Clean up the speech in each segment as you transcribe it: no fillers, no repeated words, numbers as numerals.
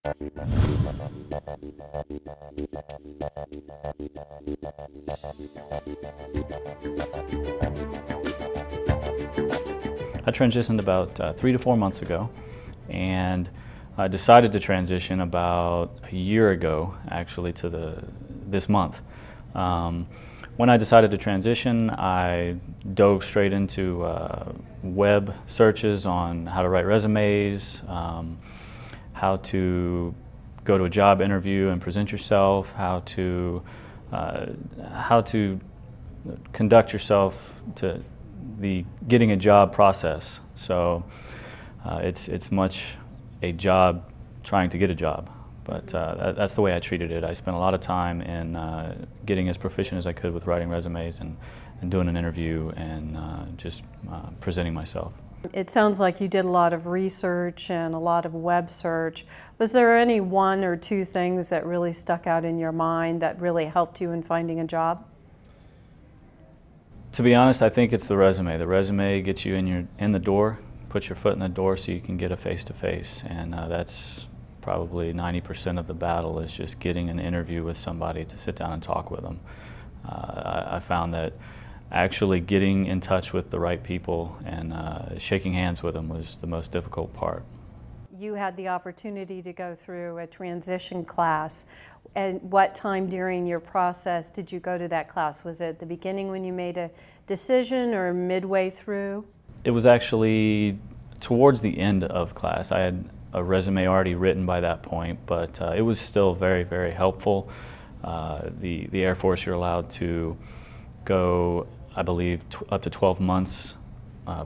I transitioned about 3 to 4 months ago, and I decided to transition about a year ago, actually, to this month. When I decided to transition, I dove straight into web searches on how to write resumes, how to go to a job interview and present yourself, how to conduct yourself to the getting a job process. So it's much a job trying to get a job, but that's the way I treated it. I spent a lot of time in getting as proficient as I could with writing resumes and doing an interview and just presenting myself. It sounds like you did a lot of research and a lot of web search. Was there any one or two things that really stuck out in your mind that really helped you in finding a job? To be honest, I think it's the resume. The resume gets you in the door, puts your foot in the door so you can get a face-to-face, and that's probably 90% of the battle, is just getting an interview with somebody to sit down and talk with them. I found that actually getting in touch with the right people and shaking hands with them was the most difficult part. You had the opportunity to go through a transition class. And what time during your process did you go to that class? Was it at the beginning when you made a decision or midway through? It was actually towards the end of class. I had a resume already written by that point, but it was still very, very helpful. The Air Force, you're allowed to go, I believe, up to 12 months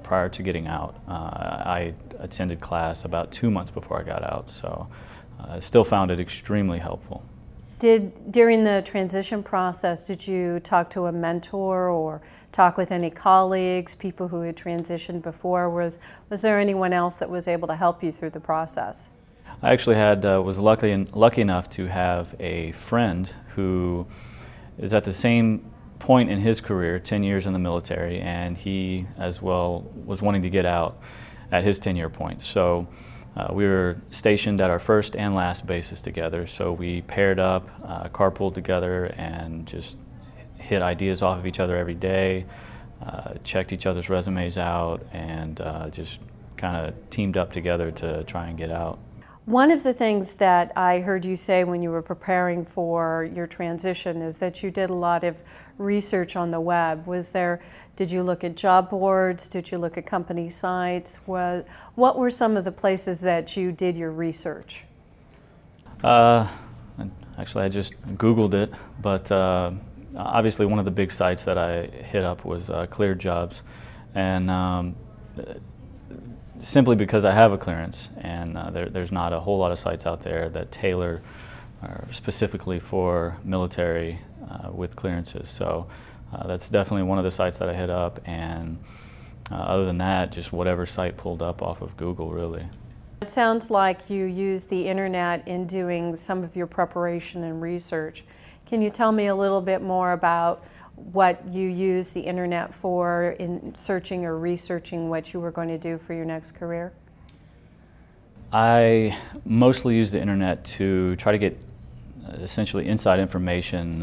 prior to getting out. I attended class about 2 months before I got out, so I still found it extremely helpful. During the transition process, did you talk to a mentor or talk with any colleagues, people who had transitioned before? Was there anyone else that was able to help you through the process? I actually was lucky enough to have a friend who is at the same point in his career, 10 years in the military, and he as well was wanting to get out at his 10-year point. So we were stationed at our first and last bases together, so we paired up, carpooled together, and just hit ideas off of each other every day, checked each other's resumes out, and just kind of teamed up together to try and get out. One of the things that I heard you say when you were preparing for your transition is that you did a lot of research on the web. Did you look at job boards? Did you look at company sites? What were some of the places that you did your research? Actually, I just Googled it, but obviously one of the big sites that I hit up was ClearedJobs, and simply because I have a clearance, and there's not a whole lot of sites out there that tailor specifically for military with clearances. So that's definitely one of the sites that I hit up, and other than that, just whatever site pulled up off of Google, really. It sounds like you used the internet in doing some of your preparation and research. Can you tell me a little bit more about what you use the internet for in searching or researching what you were going to do for your next career? I mostly use the internet to try to get essentially inside information,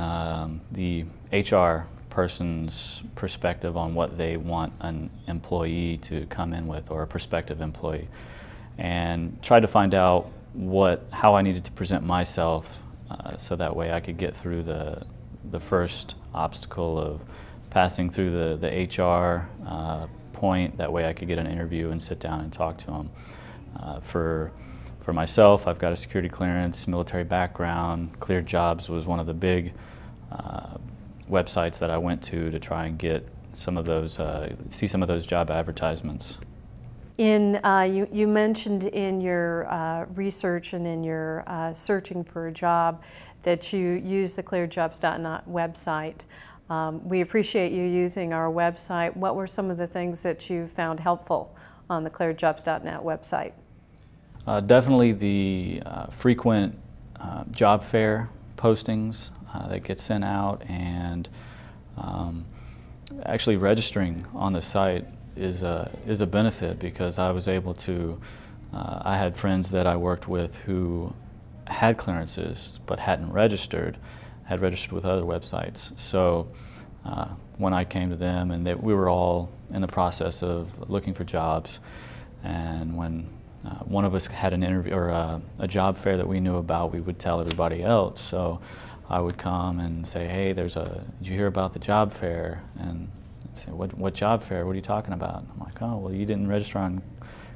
the HR person's perspective on what they want an employee to come in with, or a prospective employee, and try to find out how I needed to present myself so that way I could get through the first obstacle of passing through the HR point. That way I could get an interview and sit down and talk to them. For myself, I've got a security clearance, military background. ClearedJobs was one of the big websites that I went to try and get some of those, see some of those job advertisements. You mentioned in your research and in your searching for a job that you use the ClearedJobs.Net website. We appreciate you using our website. What were some of the things that you found helpful on the ClearedJobs.Net website? Definitely the frequent job fair postings that get sent out, and actually registering on the site is a benefit, because I was able to, I had friends that I worked with who had clearances but hadn't registered, had registered with other websites. So when I came to them, and we were all in the process of looking for jobs, and when one of us had an interview or a job fair that we knew about, we would tell everybody else. So I would come and say, hey, did you hear about the job fair? And say, what job fair? What are you talking about? I'm like, oh, well, you didn't register on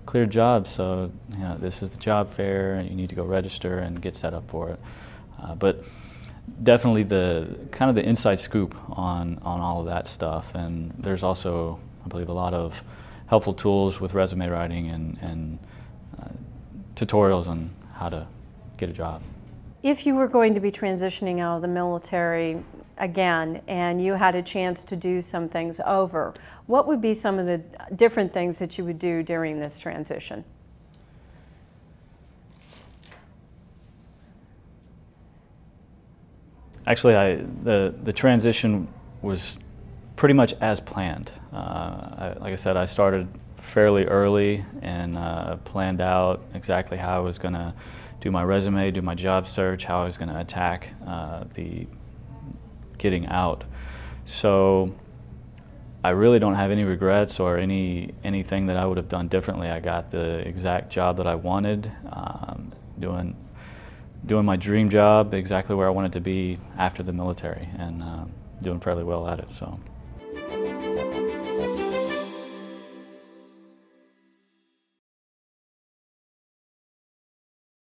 Cleared Jobs, so this is the job fair, and you need to go register and get set up for it. But definitely the kind of the inside scoop on all of that stuff. And there's also, I believe, a lot of helpful tools with resume writing and tutorials on how to get a job. If you were going to be transitioning out of the military again and you had a chance to do some things over, what would be some of the different things that you would do during this transition? Actually, the transition was pretty much as planned. Like I said, I started fairly early and planned out exactly how I was going to do my resume, do my job search, how I was going to attack the getting out. So I really don't have any regrets or anything that I would have done differently. I got the exact job that I wanted, doing my dream job exactly where I wanted to be after the military, and doing fairly well at it. So.